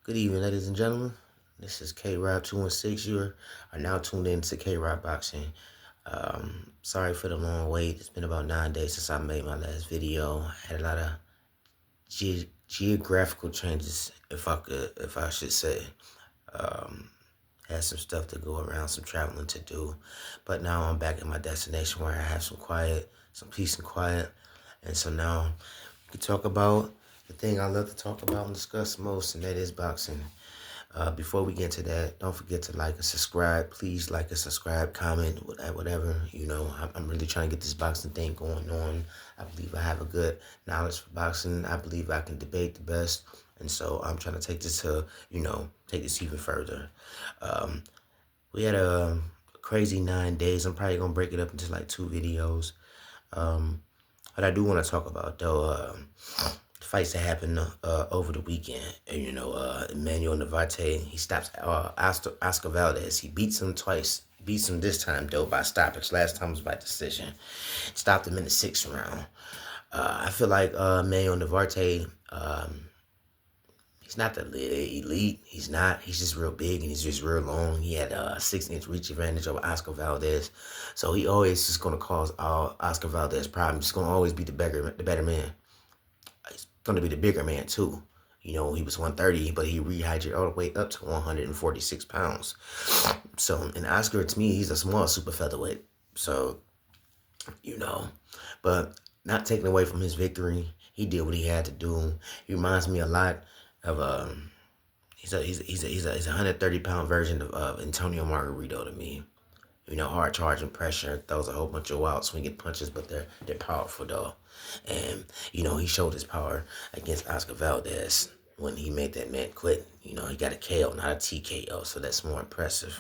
Good evening, ladies and gentlemen. This is K-Rob 216. You are now tuned in to K-Rob Boxing. Sorry for the long wait. It's been about 9 days since I made my last video. I had a lot of geographical changes, if I should say. Had some stuff to go around, some traveling to do. But now I'm back at my destination where I have some quiet, some peace and quiet. And so now we can talk about the thing I love to talk about and discuss most, and that is boxing. Before we get to that, don't forget to like and subscribe. Please like and subscribe, comment, whatever. I'm really trying to get this boxing thing going on. I believe I have a good knowledge for boxing. I believe I can debate the best. And so I'm trying to take this to, take this even further. We had a crazy 9 days. I'm probably going to break it up into like 2 videos. What I do want to talk about, though, fights that happened over the weekend. And, Emanuel Navarrete, he stops Oscar Valdez. He beats him twice. Beats him this time, though, by stoppage. Last time was by decision. Stopped him in the 6th round. I feel like Emanuel Navarrete, he's not the elite. He's not. He's just real big and he's just real long. He had a 6-inch reach advantage over Oscar Valdez. So he always is going to cause Oscar Valdez problems. He's going to always be the better man. He's going to be the bigger man, too. He was 130, but he rehydrated all the way up to 146 pounds. So, and Oscar, to me, he's a small super featherweight. So, but not taking away from his victory. He did what he had to do. He reminds me a lot of he's a 130-pound version of Antonio Margarito to me. Hard charging pressure, throws a whole bunch of wild swinging punches, but they're powerful though. And he showed his power against Oscar Valdez when he made that man quit. He got a KO, not a TKO, so that's more impressive.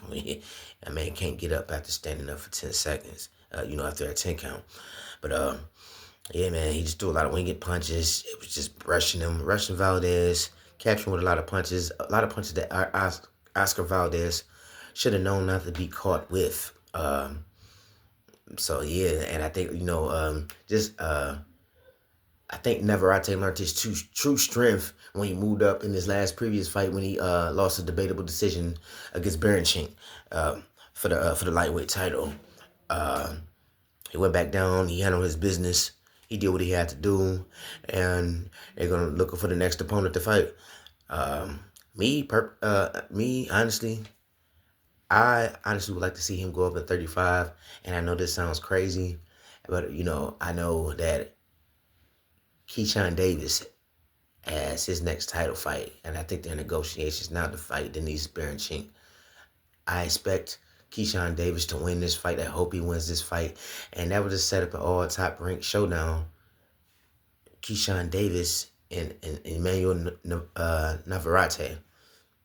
That man can't get up after standing up for 10 seconds. After a 10 count. But yeah, man, he just threw a lot of winged punches. It was just rushing Valdez, catching with a lot of punches that Oscar Valdez should have known not to be caught with. So yeah, and I think I think Navarrete learned his true strength when he moved up in his previous fight when he lost a debatable decision against Berenchink for the lightweight title. He went back down. He handled his business. He did what he had to do, and they're gonna look for the next opponent to fight. I honestly would like to see him go up at 35, and I know this sounds crazy, but, I know that Keyshawn Davis has his next title fight, and I think they're in negotiations now to fight Denise Berenchink. I expect Keyshawn Davis to win this fight. I hope he wins this fight, and that would just set up an all-top ranked showdown. Keyshawn Davis and Emanuel Navarrete.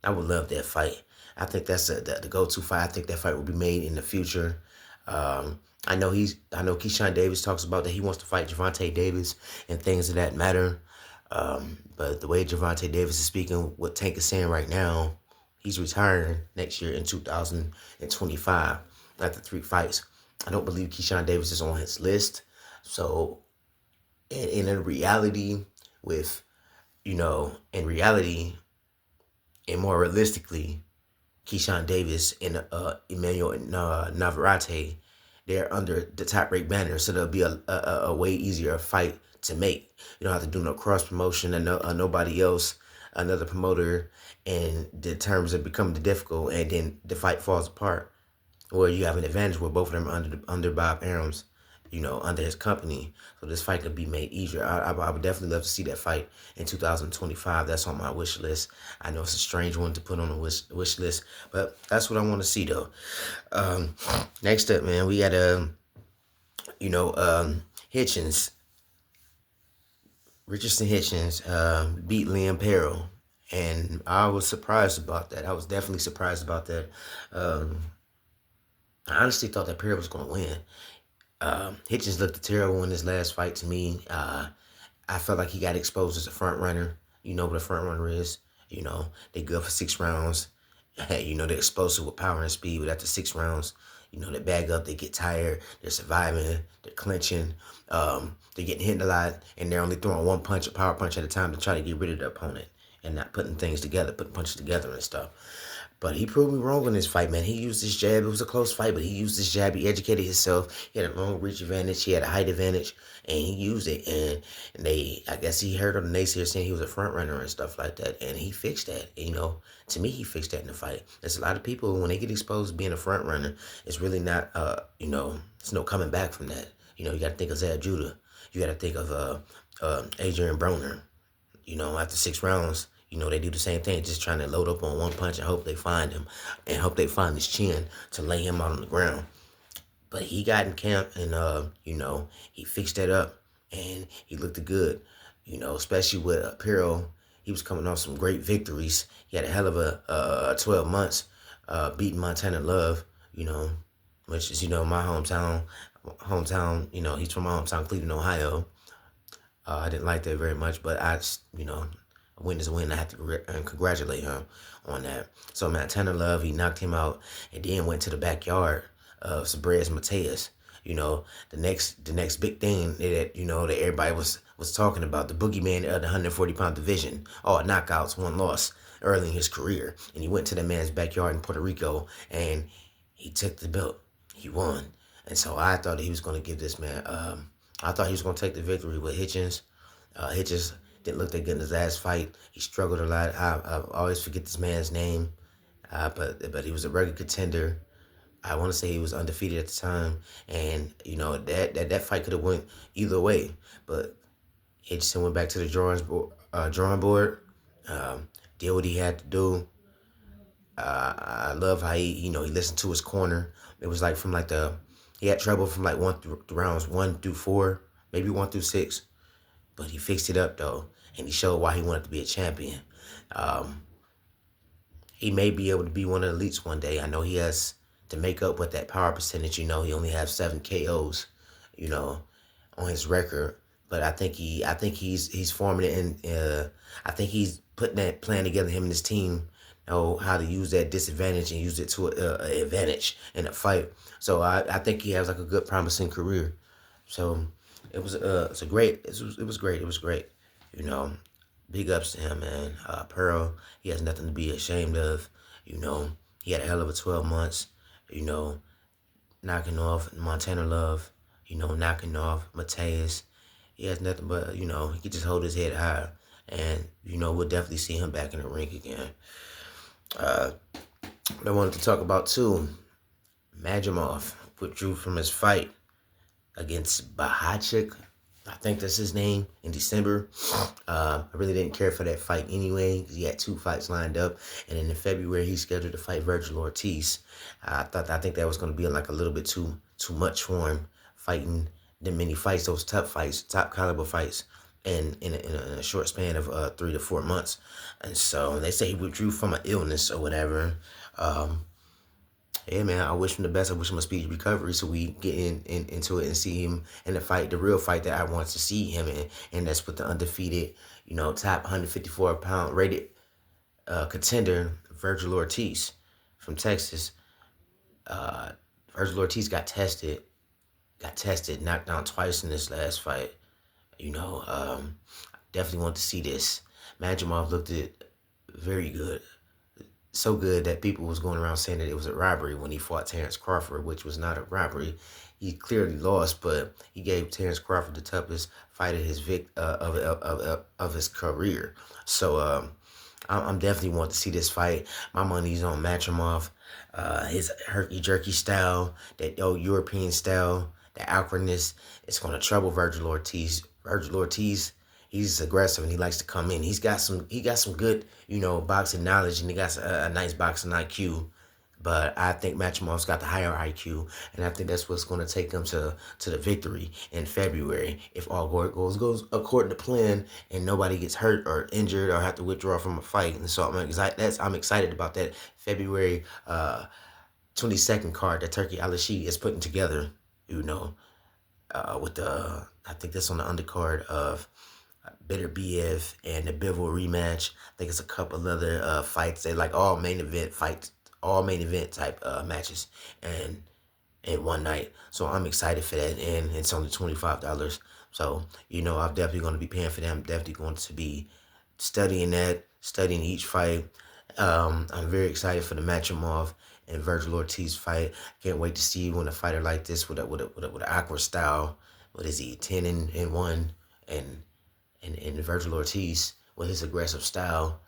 I would love that fight. I think that's the go-to fight. I think that fight will be made in the future. I know Keyshawn Davis talks about that he wants to fight Gervonta Davis and things of that matter. But the way Gervonta Davis is speaking, what Tank is saying right now, he's retiring next year in 2025 after 3 fights. I don't believe Keyshawn Davis is on his list. So, in reality, and more realistically, Keyshawn Davis and Emanuel Navarrete, they're under the top-ranked banner, so there'll be a way easier fight to make. You don't have to do no cross-promotion and nobody else, another promoter, and the terms have become difficult, and then the fight falls apart. Where you have an advantage where both of them are under Bob Arum's, under his company. So this fight could be made easier. I would definitely love to see that fight in 2025. That's on my wish list. I know it's a strange one to put on the wish list, but that's what I want to see, though. Next up, man, we got Hitchins. Richardson Hitchins beat Liam Paro, and I was surprised about that. I was definitely surprised about that. I honestly thought that Paro was going to win. Hitchins looked terrible in his last fight to me. I felt like he got exposed as a front runner. You know what a front runner is. They go for 6 rounds. They're explosive with power and speed, but after 6 rounds, they bag up, they get tired, they're surviving, they're clinching, they're getting hit a lot, and they're only throwing one punch, a power punch at a time to try to get rid of the opponent. and not putting things together, putting punches together and stuff. But he proved me wrong in this fight, man. He used his jab. It was a close fight, but he used his jab. He educated himself. He had a long reach advantage. He had a height advantage, and he used it. And I guess he heard of the naysayers saying he was a front runner and stuff like that, and he fixed that. To me, he fixed that in the fight. There's a lot of people when they get exposed to being a front runner, it's really not, it's no coming back from that. You got to think of Zab Judah. You got to think of Adrian Broner. After 6 rounds, they do the same thing, just trying to load up on one punch and hope they find him and hope they find his chin to lay him out on the ground. But he got in camp and, he fixed that up and he looked good, especially with Paro. He was coming off some great victories. He had a hell of a 12 months beating Montana Love, which is, my hometown, he's from my hometown, Cleveland, Ohio. I didn't like that very much, but a win is a win. I have to congratulate him on that. So Montana Love, he knocked him out and then went to the backyard of Sabres Mateus. The next big thing that, that everybody was talking about, the boogeyman of the 140-pound division. All knockouts, one loss early in his career. And he went to that man's backyard in Puerto Rico and he took the belt. He won. And so I thought he was going to give this man, I thought he was going to take the victory with Hitchins. Hitchins didn't look that good in his last fight. He struggled a lot. I always forget this man's name, but he was a regular contender. I want to say he was undefeated at the time, and that fight could have went either way. But Hitchins went back to the drawing board, did what he had to do. I love how he listened to his corner. It was like he had trouble from like rounds 1 through 4, maybe 1 through 6, but he fixed it up though, and he showed why he wanted to be a champion. He may be able to be one of the elites one day. I know he has to make up with that power percentage. He only has 7 KOs, on his record. But I think he's forming it, and I think he's putting that plan together. Him and his team know how to use that disadvantage and use it to an advantage in a fight. So I think he has like a good, promising career. So it was great. It was great. Big ups to him, man. Paro, he has nothing to be ashamed of. He had a hell of a 12 months. Knocking off Montana Love. Knocking off Mateus. He has nothing but, he can just hold his head high. And, we'll definitely see him back in the ring again. What I wanted to talk about, too, Madrimov withdrew from his fight against Bahachik. I think that's his name, in December. I really didn't care for that fight anyway, because he had 2 fights lined up. And then in February, he scheduled to fight Virgil Ortiz. I think that was going to be like a little bit too much for him, fighting the many fights, those tough fights, top caliber fights, in a short span of 3 to 4 months. And so they say he withdrew from an illness or whatever. Yeah, man, I wish him the best. I wish him a speedy recovery so we get into it and see him in the fight, the real fight that I want to see him in. And that's with the undefeated, top 154-pound rated contender, Virgil Ortiz from Texas. Virgil Ortiz got tested, knocked down twice in this last fight. Definitely want to see this. Madrimov looked it very good. So good that people was going around saying that it was a robbery when he fought Terrence Crawford, which was not a robbery. He clearly lost, but he gave Terrence Crawford the toughest fight of his career. So I'm definitely want to see this fight. My money's on Madrimov. His herky-jerky style, that old European style, the awkwardness, it's going to trouble Virgil Ortiz. Virgil Ortiz, he's aggressive and he likes to come in. He got some good, boxing knowledge, and he got a nice boxing IQ. But I think Matrimov's got the higher IQ, and I think that's what's going to take him to the victory in February if all goes according to plan and nobody gets hurt or injured or have to withdraw from a fight. And so I'm excited about that February 22nd card that Turki Alishi is putting together. With I think that's on the undercard of Bitter BF and the Bivol rematch. I think it's a couple other fights. They like all main event type matches and in one night. So I'm excited for that, and it's only $25. So I'm definitely going to be paying for them. I'm definitely going to be studying each fight. I'm very excited for the Madrimov and Virgil Ortiz fight. Can't wait to see when a fighter like this with an awkward style. What is he, 10-1, and Virgil Ortiz with his aggressive style,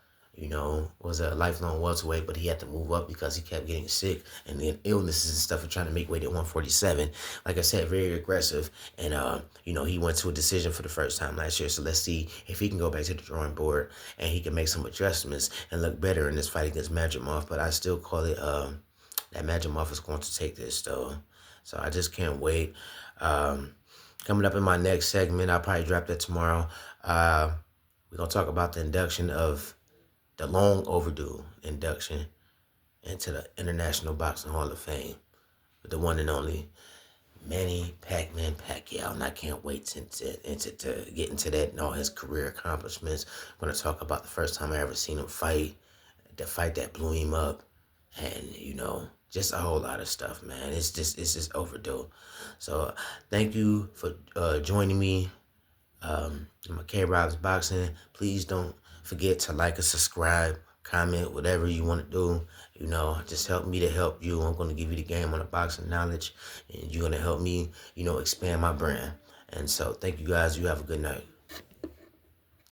was a lifelong welterweight, but he had to move up because he kept getting sick and then illnesses and stuff and trying to make weight at 147. Like I said, very aggressive. And, he went to a decision for the first time last year. So let's see if he can go back to the drawing board and he can make some adjustments and look better in this fight against Madrimov. But I still call it that Madrimov is going to take this, though. So I just can't wait. Coming up in my next segment, I'll probably drop that tomorrow. We're going to talk about the induction of the long overdue induction into the International Boxing Hall of Fame with the one and only Manny Pac-Man Pacquiao. And I can't wait to get into that and all his career accomplishments. I'm going to talk about the first time I ever seen him fight, the fight that blew him up, and, just a whole lot of stuff, man. It's just overdue. So thank you for joining me in my K-Rob's Boxing. Please don't forget to like or subscribe, comment, whatever you want to do. Just help me to help you. I'm going to give you the game on the boxing knowledge, and you're going to help me, expand my brand. And so thank you guys. You have a good night.